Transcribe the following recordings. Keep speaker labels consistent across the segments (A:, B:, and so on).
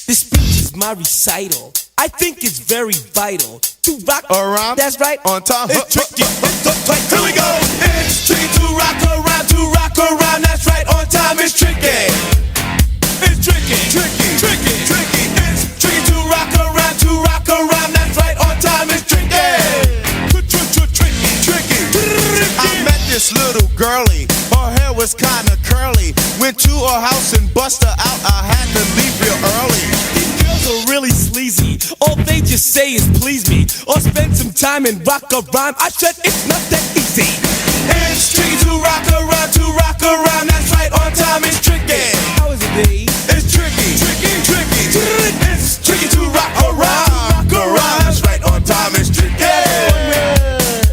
A: This speech is my recital. I think it's very vital to rock
B: around.
A: That's right.
B: On time.
A: It's tricky.
B: Here we go. It's tricky to rock around. To rock around. That's right. On time. It's tricky. It's tricky. Tricky. Tricky. Tricky. It's tricky to rock around. To rock around. That's right. On time. It's tricky. Tricky. Tricky. I met this little girlie. Her hair was kinda curly. Went to her house and bust her out. I had to leave real early.
A: Are really sleazy. All they just say is please me, or spend some time and rock a rhyme. I said it's not that easy.
B: It's tricky to rock around, to rock around. That's right, on time it's tricky.
A: How is it, B?
B: It's tricky, tricky, tricky. It's tricky to rock around, rock around. That's right, on time it's tricky.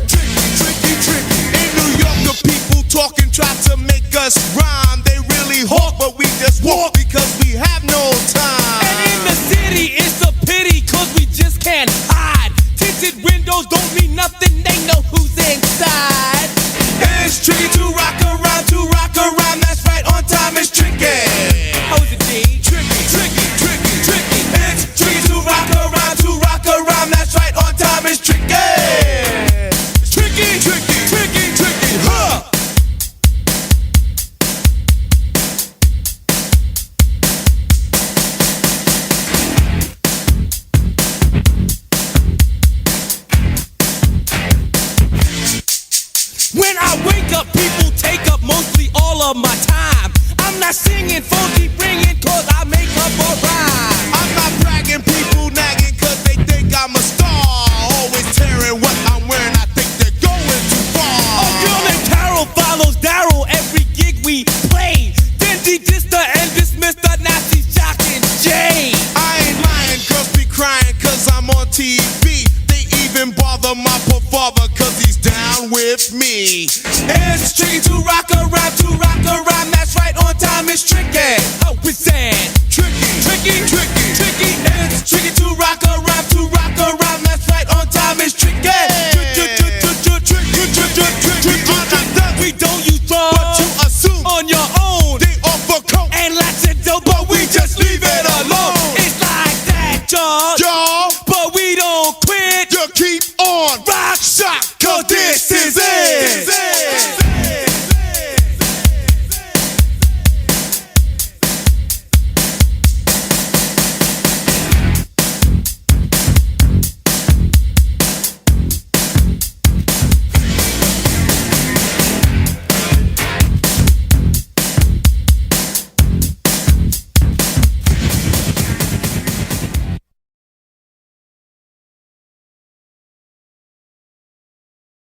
B: Tricky, tricky, tricky. In New York, the people talking try to make us rhyme. They really hawk, but we just walk because we have no time.
A: It's a pity, cause we just can't hide. Tinted windows don't mean nothing, they know who's inside.
B: It's tricky to rock around, that's right, on time it's tricky.
A: How is it, D?
B: Tricky, tricky, tricky, tricky. It's tricky to rock around, that's right, on time it's tricky. It's tricky, tricky, tricky, tricky, huh?
A: When I wake up, people take up mostly all of my time.